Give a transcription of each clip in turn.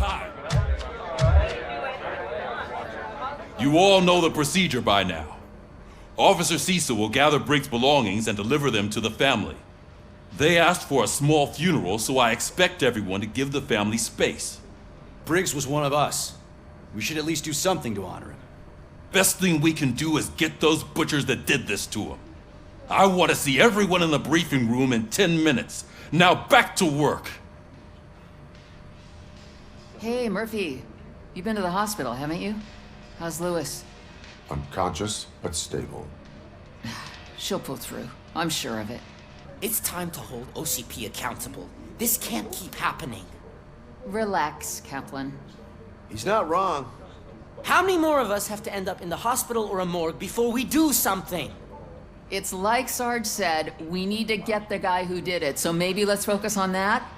time. You all know the procedure by now. Officer Cecil will gather Briggs' belongings and deliver them to the family. They asked for a small funeral, so I expect everyone to give the family space. Briggs was one of us. We should at least do something to honor him. Best thing we can do is get those butchers that did this to him. I want to see everyone in the briefing room in 10 minutes. Now back to work. Hey, Murphy. You've been to the hospital, haven't you? How's Lewis? Unconscious, but stable. She'll pull through. I'm sure of it. It's time to hold OCP accountable. This can't keep happening. Relax, Kaplan. He's not wrong. How many more of us have to end up in the hospital or a morgue before we do something? It's like Sarge said, we need to get the guy who did it, so maybe let's focus on that?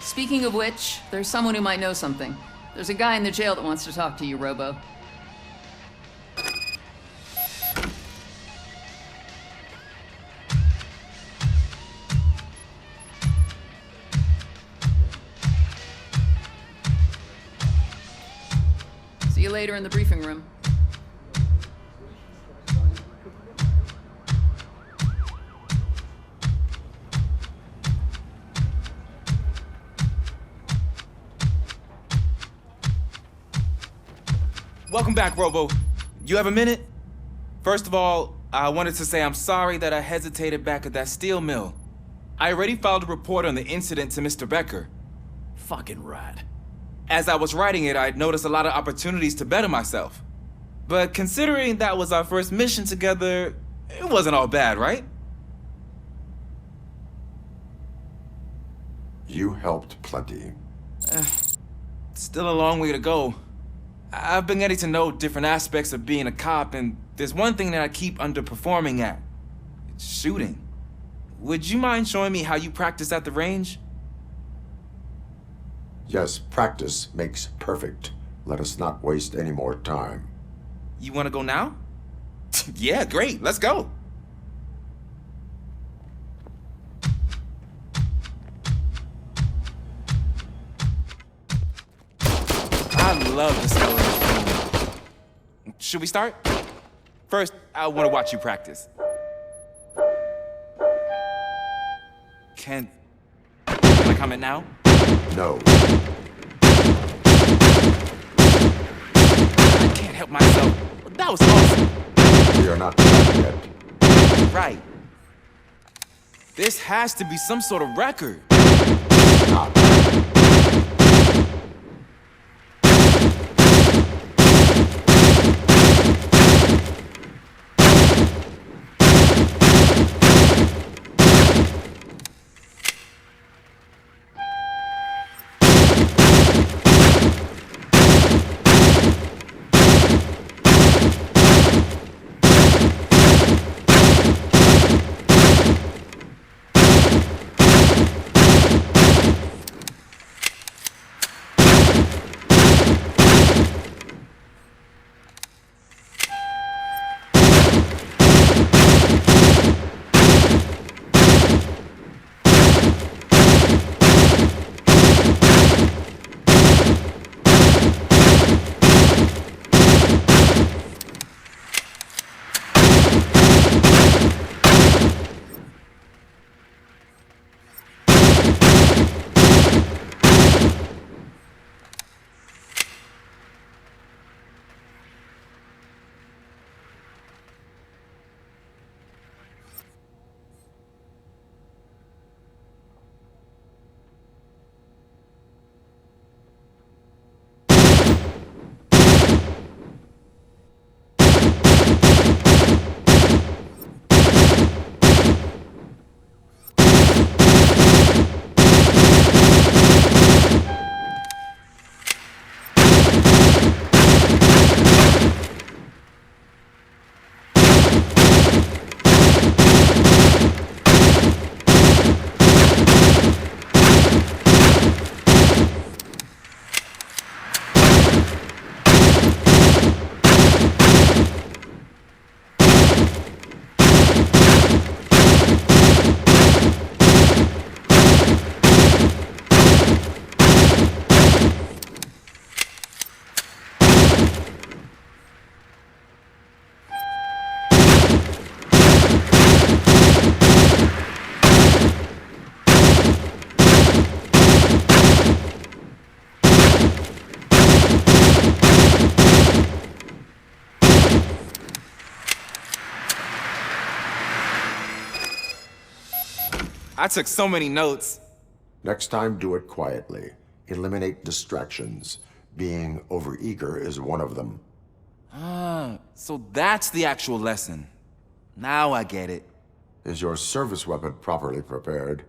Speaking of which, there's someone who might know something. There's a guy in the jail that wants to talk to you, Robo. See you later in the briefing room. Welcome back, Robo. You have a minute? First of all, I wanted to say I'm sorry that I hesitated back at that steel mill. I already filed a report on the incident to Mr. Becker. Fucking rat. As I was writing it, I'd noticed a lot of opportunities to better myself. But considering that was our first mission together, it wasn't all bad, right? You helped plenty. Still a long way to go. I've been getting to know different aspects of being a cop, and there's one thing that I keep underperforming at. It's shooting. Would you mind showing me how you practice at the range? Yes, practice makes perfect. Let us not waste any more time. You want to go now? Yeah, great. Let's go. I love the smell of this room. Should we start? First, I want to watch you practice. Can I comment now? No. I can't help myself. That was awesome. We are not done yet. Right. This has to be some sort of record. Not. I took so many notes. Next time, do it quietly. Eliminate distractions. Being overeager is one of them. So that's the actual lesson. Now I get it. Is your service weapon properly prepared?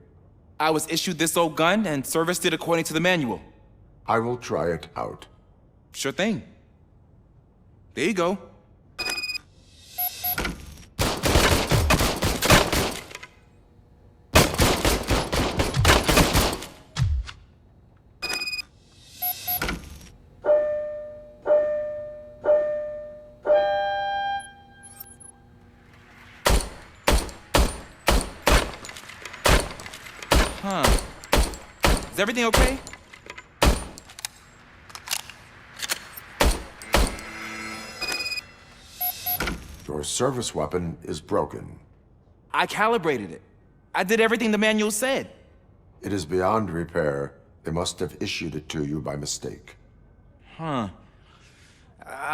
I was issued this old gun and serviced it according to the manual. I will try it out. Sure thing. There you go. Is everything okay? Your service weapon is broken. I calibrated it. I did everything the manual said. It is beyond repair. They must have issued it to you by mistake. I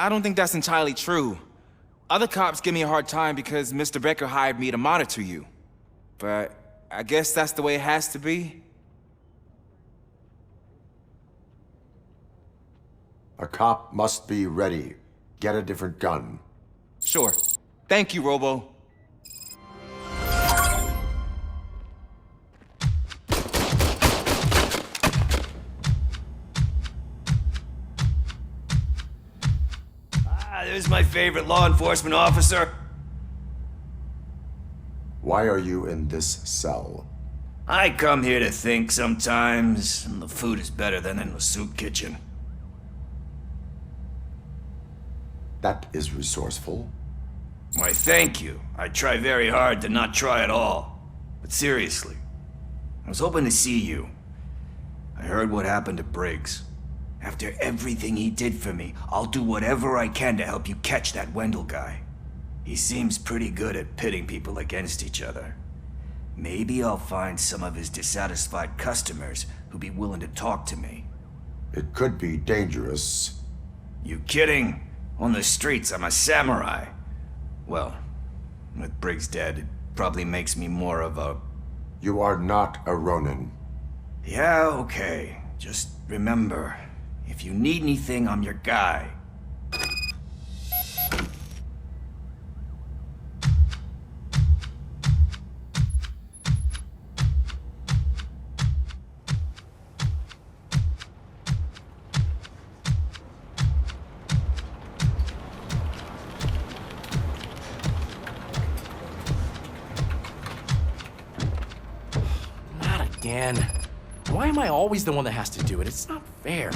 don't think that's entirely true. Other cops give me a hard time because Mr. Becker hired me to monitor you. But I guess that's the way it has to be. A cop must be ready. Get a different gun. Sure. Thank you, Robo. There's my favorite law enforcement officer. Why are you in this cell? I come here to think sometimes, and the food is better than in the soup kitchen. That is resourceful. Why, thank you. I try very hard to not try at all. But seriously, I was hoping to see you. I heard what happened to Briggs. After everything he did for me, I'll do whatever I can to help you catch that Wendell guy. He seems pretty good at pitting people against each other. Maybe I'll find some of his dissatisfied customers who'd be willing to talk to me. It could be dangerous. You kidding? On the streets, I'm a samurai. Well, with Briggs dead, it probably makes me more of a... You are not a Ronin. Yeah, okay. Just remember, if you need anything, I'm your guy. Again. Why am I always the one that has to do it? It's not fair.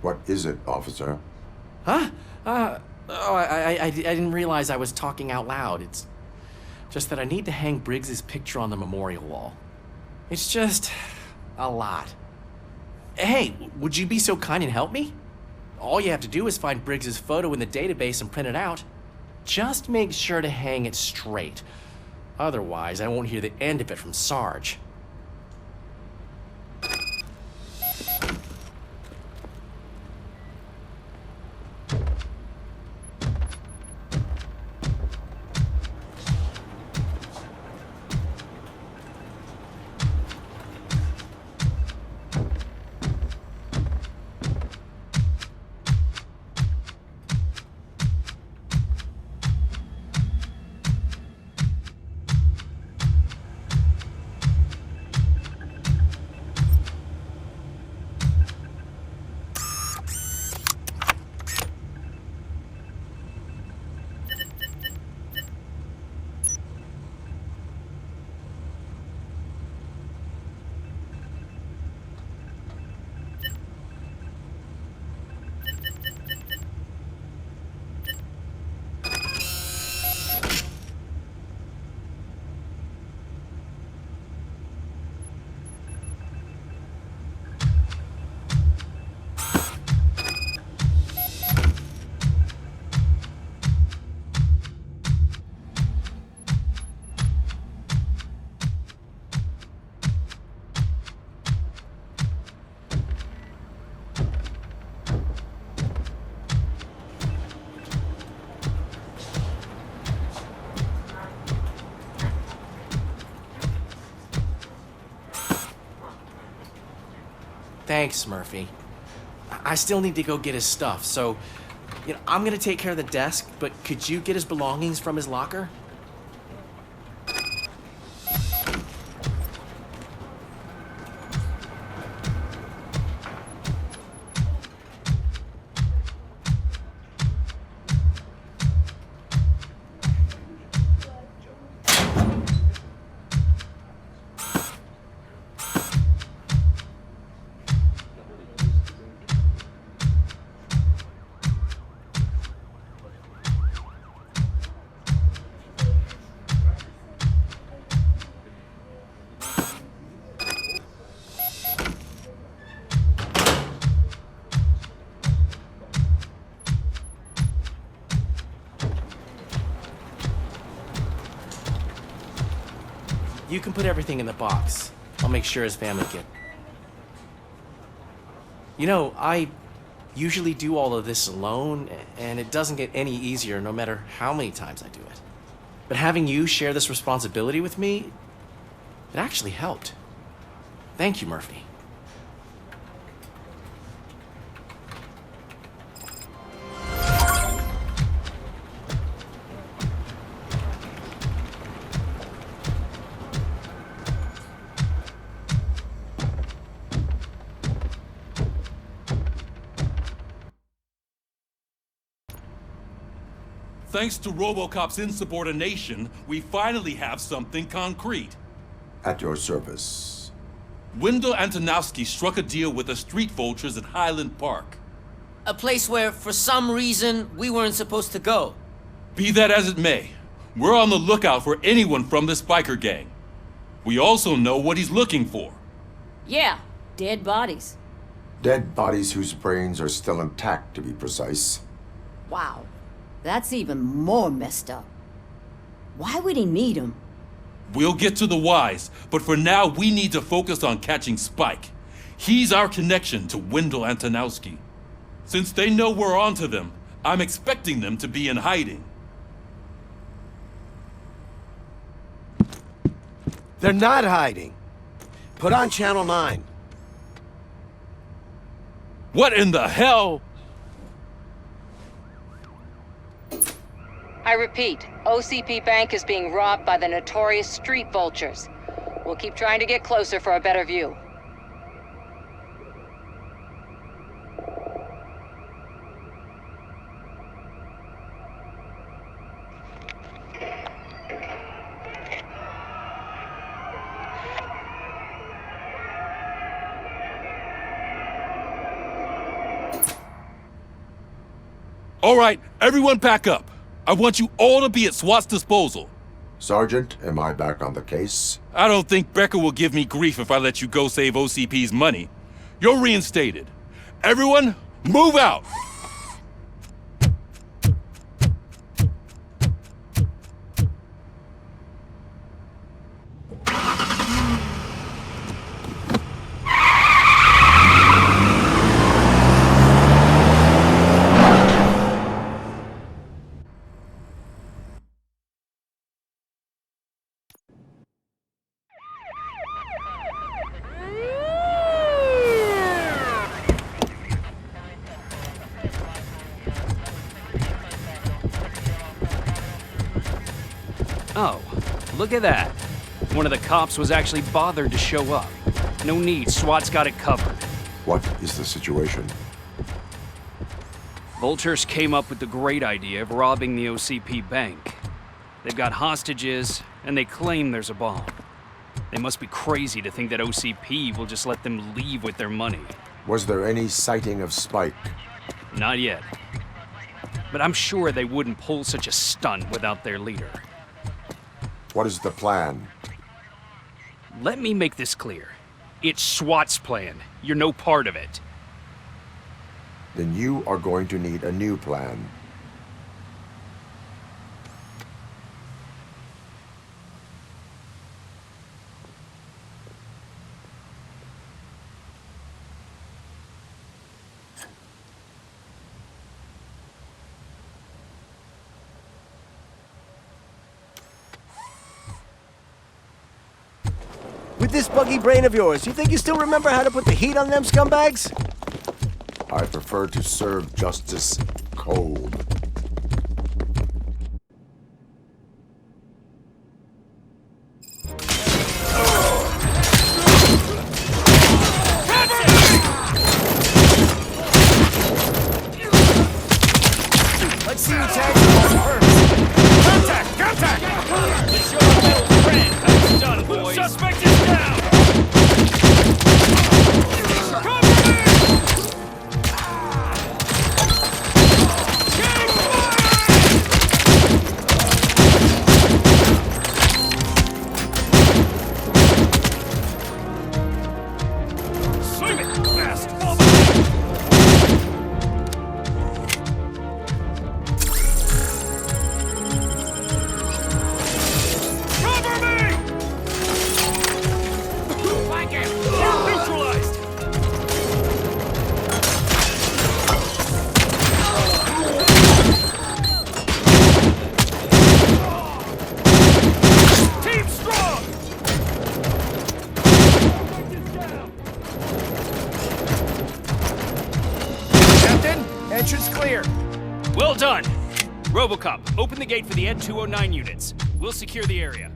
What is it, officer? Huh? I didn't realize I was talking out loud. It's just that I need to hang Briggs's picture on the memorial wall. It's just a lot. Hey, would you be so kind and help me? All you have to do is find Briggs's photo in the database and print it out. Just make sure to hang it straight. Otherwise, I won't hear the end of it from Sarge. Thanks, Murphy. I still need to go get his stuff, so, I'm gonna take care of the desk, but could you get his belongings from his locker? You can put everything in the box. I'll make sure his family get. I usually do all of this alone, and it doesn't get any easier no matter how many times I do it. But having you share this responsibility with me, it actually helped. Thank you, Murphy. Thanks to RoboCop's insubordination, we finally have something concrete. At your service. Wendell Antonowski struck a deal with the street vultures at Highland Park. A place where, for some reason, we weren't supposed to go. Be that as it may, we're on the lookout for anyone from this biker gang. We also know what he's looking for. Yeah, dead bodies. Dead bodies whose brains are still intact, to be precise. Wow, that's even more messed up. Why would he need them? We'll get to the whys, but for now we need to focus on catching Spike. He's our connection to Wendell Antonowski. Since they know we're onto them, I'm expecting them to be in hiding. They're not hiding. Put on Channel 9. What in the hell? I repeat, OCP Bank is being robbed by the notorious street vultures. We'll keep trying to get closer for a better view. All right, everyone pack up. I want you all to be at SWAT's disposal. Sergeant, am I back on the case? I don't think Becker will give me grief if I let you go save OCP's money. You're reinstated. Everyone, move out! Oh, look at that. One of the cops was actually bothered to show up. No need, SWAT's got it covered. What is the situation? Vultures came up with the great idea of robbing the OCP bank. They've got hostages, and they claim there's a bomb. They must be crazy to think that OCP will just let them leave with their money. Was there any sighting of Spike? Not yet. But I'm sure they wouldn't pull such a stunt without their leader. What is the plan? Let me make this clear. It's SWAT's plan. You're no part of it. Then you are going to need a new plan. With this buggy brain of yours, you think you still remember how to put the heat on them scumbags? I prefer to serve justice cold. Let's see who tags you first. Contact! Contact! Let's show our metal friend how it's done, boys. Suspect is down! Cover me! Take fire! Swing it! Fast! Fall back! Entrance clear. Well done. RoboCop, open the gate for the Ed 209 units. We'll secure the area.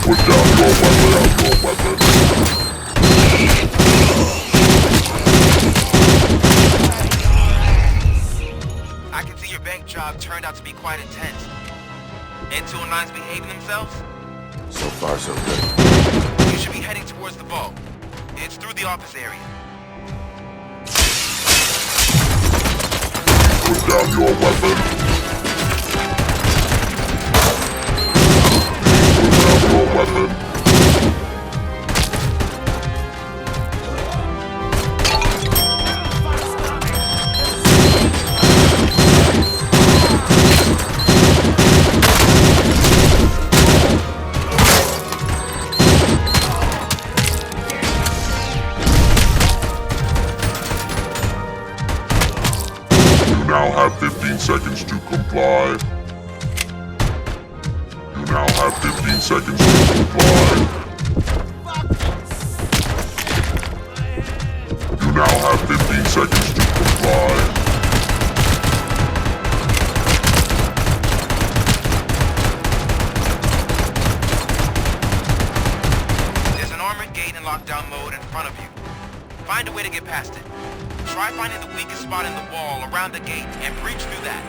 Put down your weapon. I can see your bank job turned out to be quite intense. Ed 209's behaving themselves? So far, so good. You should be heading towards the vault. It's through the office area. Put down your weapon. Weapon. You now have 15 seconds to comply. You now have 15 seconds to comply. You now have 15 seconds to comply. There's an armored gate in lockdown mode in front of you. Find a way to get past it. Try finding the weakest spot in the wall around the gate and breach through that.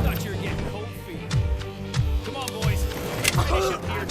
Thought you were getting cold feet. Come on, boys. Finish up here.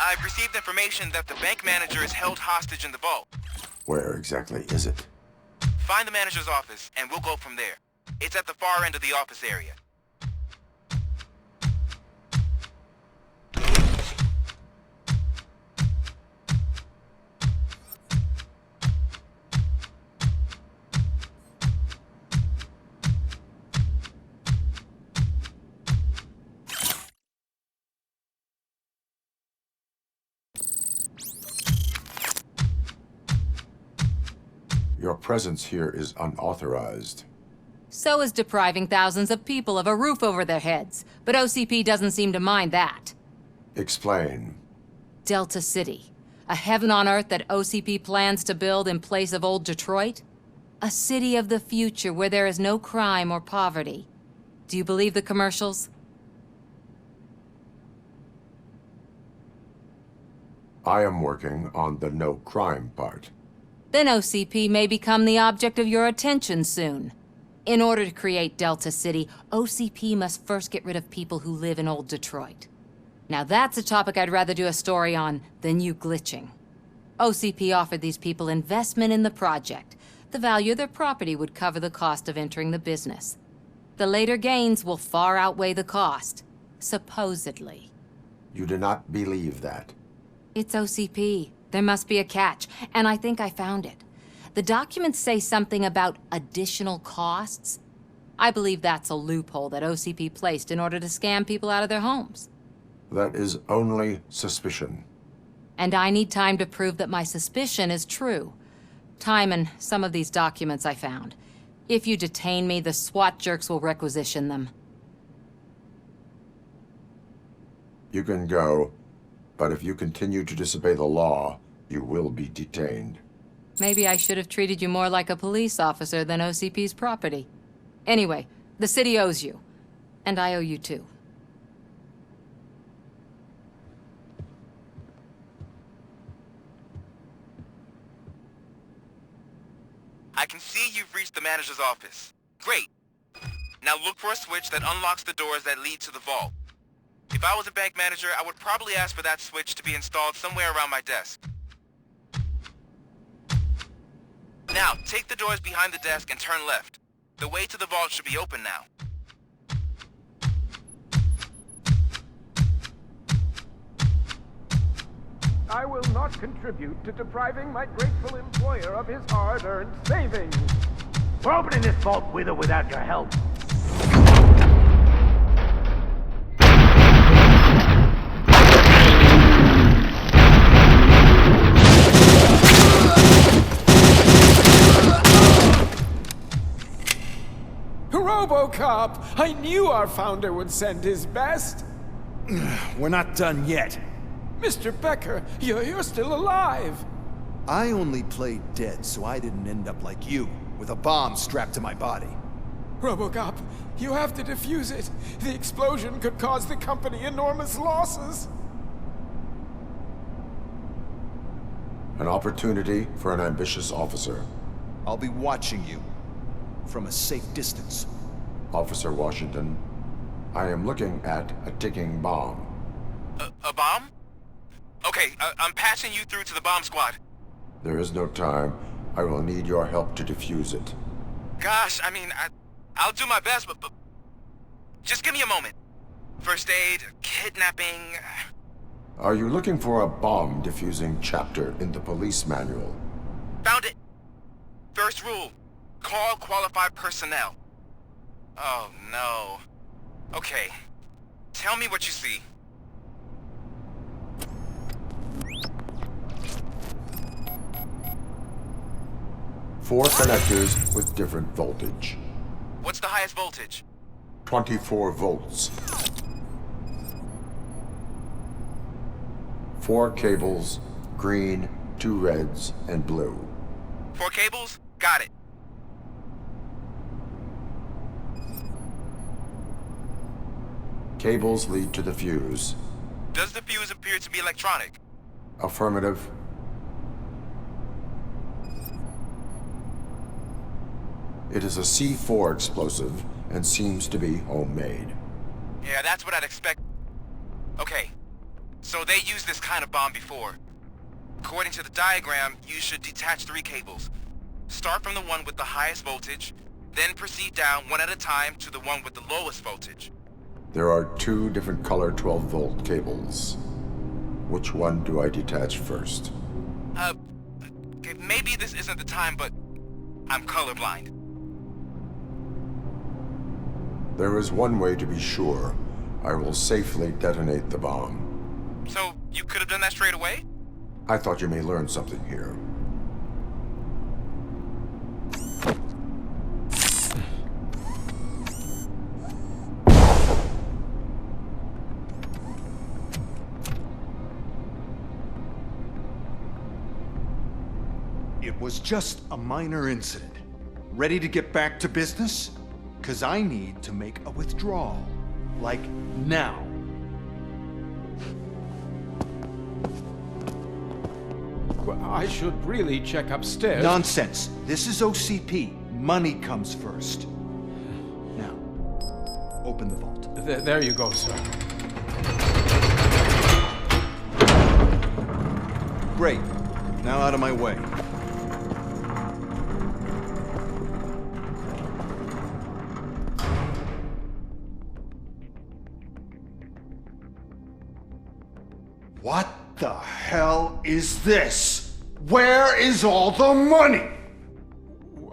I've received information that the bank manager is held hostage in the vault. Where exactly is it? Find the manager's office, and we'll go from there. It's at the far end of the office area. Your presence here is unauthorized. So is depriving thousands of people of a roof over their heads. But OCP doesn't seem to mind that. Explain. Delta City. A heaven on earth that OCP plans to build in place of old Detroit? A city of the future where there is no crime or poverty. Do you believe the commercials? I am working on the no crime part. Then OCP may become the object of your attention soon. In order to create Delta City, OCP must first get rid of people who live in old Detroit. Now that's a topic I'd rather do a story on than you glitching. OCP offered these people investment in the project. The value of their property would cover the cost of entering the business. The later gains will far outweigh the cost, supposedly. You do not believe that. It's OCP. There must be a catch, and I think I found it. The documents say something about additional costs. I believe that's a loophole that OCP placed in order to scam people out of their homes. That is only suspicion. And I need time to prove that my suspicion is true. Time and some of these documents I found. If you detain me, the SWAT jerks will requisition them. You can go, but if you continue to disobey the law, you will be detained. Maybe I should have treated you more like a police officer than OCP's property. Anyway, the city owes you. And I owe you too. I can see you've reached the manager's office. Great. Now look for a switch that unlocks the doors that lead to the vault. If I was a bank manager, I would probably ask for that switch to be installed somewhere around my desk. Now, take the doors behind the desk and turn left. The way to the vault should be open now. I will not contribute to depriving my grateful employer of his hard-earned savings. We're opening this vault with or without your help. RoboCop! I knew our founder would send his best! We're not done yet. Mr. Becker, you're still alive! I only played dead so I didn't end up like you, with a bomb strapped to my body. RoboCop, you have to defuse it. The explosion could cause the company enormous losses. An opportunity for an ambitious officer. I'll be watching you, from a safe distance. Officer Washington, I am looking at a ticking bomb. A bomb? Okay, I'm passing you through to the bomb squad. There is no time. I will need your help to defuse it. Gosh, I mean, I'll do my best, but just give me a moment. First aid, kidnapping... Are you looking for a bomb defusing chapter in the police manual? Found it. First rule, call qualified personnel. Oh, no. Okay, tell me what you see. Four connectors with different voltage. What's the highest voltage? 24 volts. 4 cables, green, 2 reds, and blue. 4 cables? Got it. Cables lead to the fuse. Does the fuse appear to be electronic? Affirmative. It is a C4 explosive and seems to be homemade. Yeah, that's what I'd expect. Okay. So they used this kind of bomb before. According to the diagram, you should detach 3 cables. Start from the one with the highest voltage, then proceed down one at a time to the one with the lowest voltage. There are 2 different color 12-volt cables. Which one do I detach first? Okay, maybe this isn't the time, but I'm colorblind. There is one way to be sure. I will safely detonate the bomb. So, you could have done that straight away? I thought you may learn something here. It was just a minor incident. Ready to get back to business? 'Cause I need to make a withdrawal. Like, now. Well, I should really check upstairs. Nonsense. This is OCP. Money comes first. Now, open the vault. There you go, sir. Great. Now out of my way. What the hell is this? Where is all the money?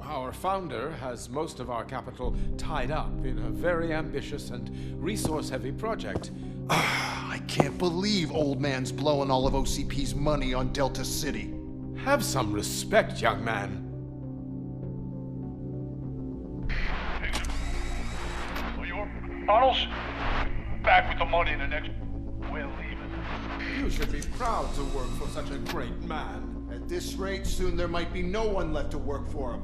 Our founder has most of our capital tied up in a very ambitious and resource-heavy project. I can't believe old man's blowing all of OCP's money on Delta City. Have some respect, young man. Arnold's back with the money in the next... We're leaving. You should be proud to work for such a great man. At this rate, soon there might be no one left to work for him.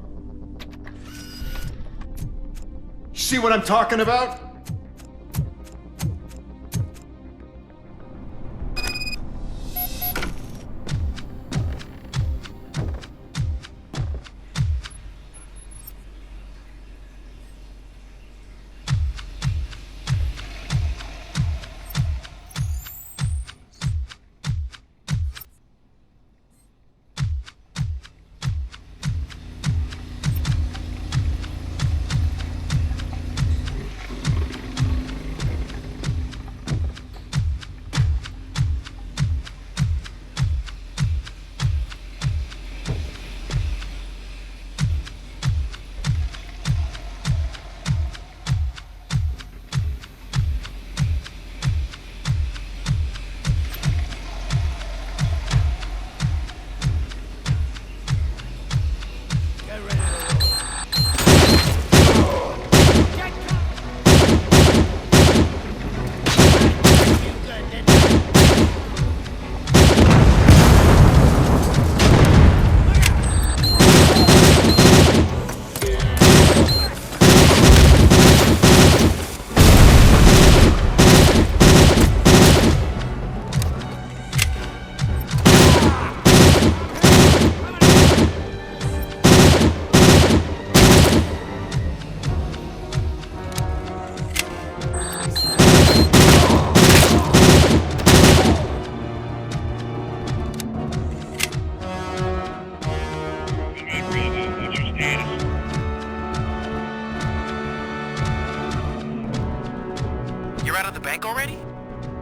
See what I'm talking about?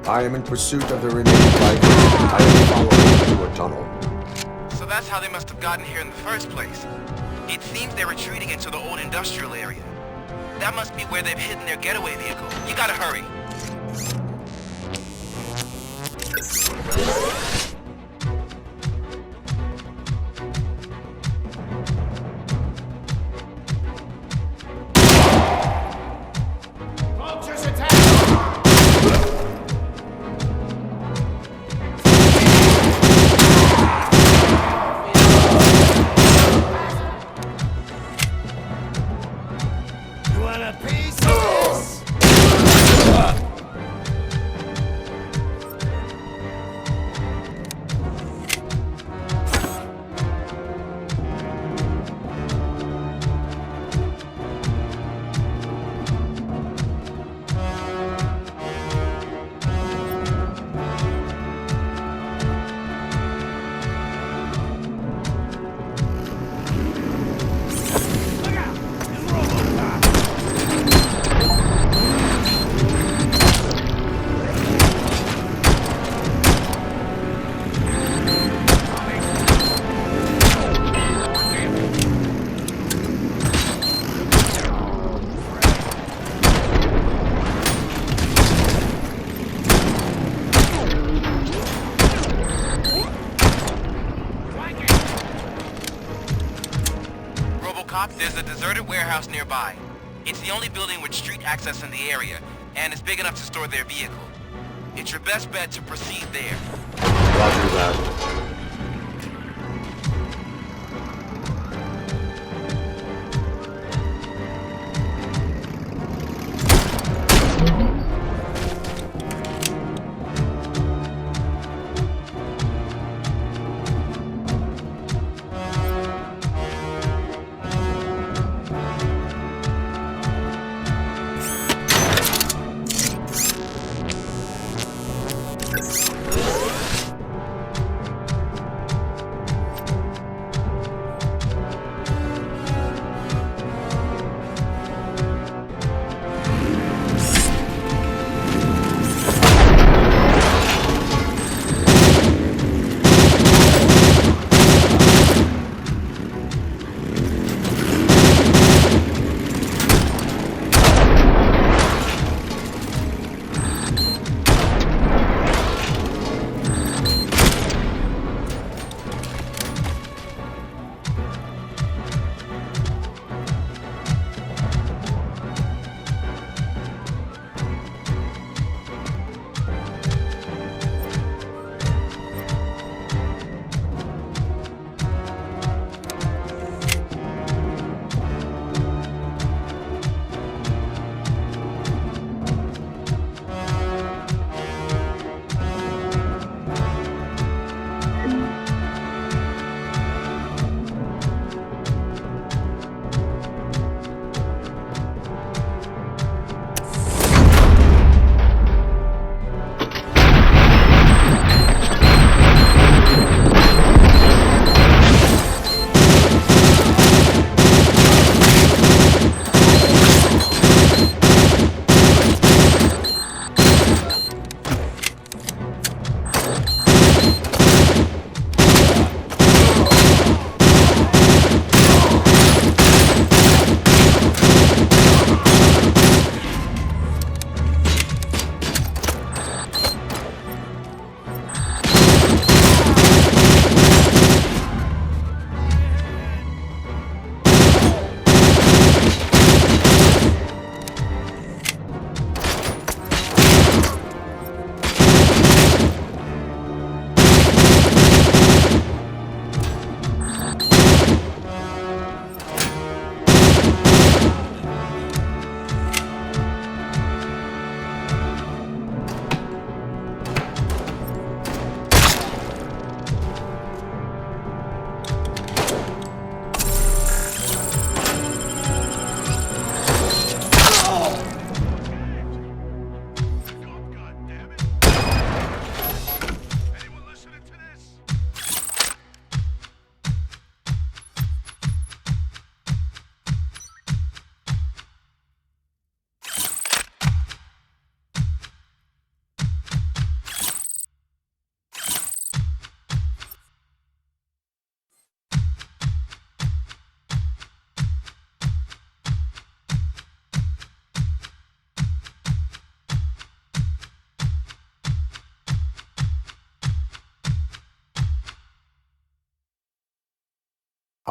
I am in pursuit of the remaining flight. I am following through a tunnel. So that's how they must have gotten here in the first place. It seems they're retreating into the old industrial area. That must be where they've hidden their getaway vehicle. You gotta hurry. There's a deserted warehouse nearby. It's the only building with street access in the area, and it's big enough to store their vehicle. It's your best bet to proceed there. Roger that.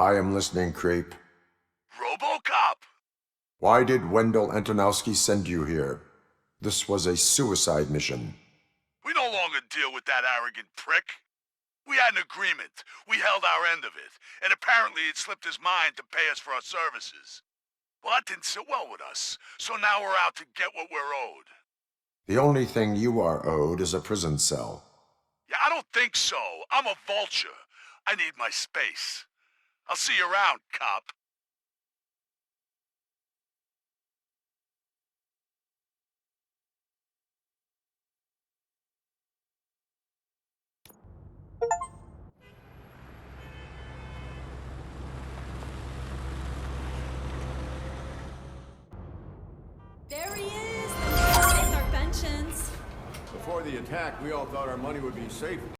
I am listening, Creep. RoboCop! Why did Wendell Antonowski send you here? This was a suicide mission. We no longer deal with that arrogant prick. We had an agreement. We held our end of it. And apparently it slipped his mind to pay us for our services. Well, that didn't sit well with us. So now we're out to get what we're owed. The only thing you are owed is a prison cell. Yeah, I don't think so. I'm a vulture. I need my space. I'll see you around, cop. There he is! Let's our pensions. Before the attack, we all thought our money would be safe.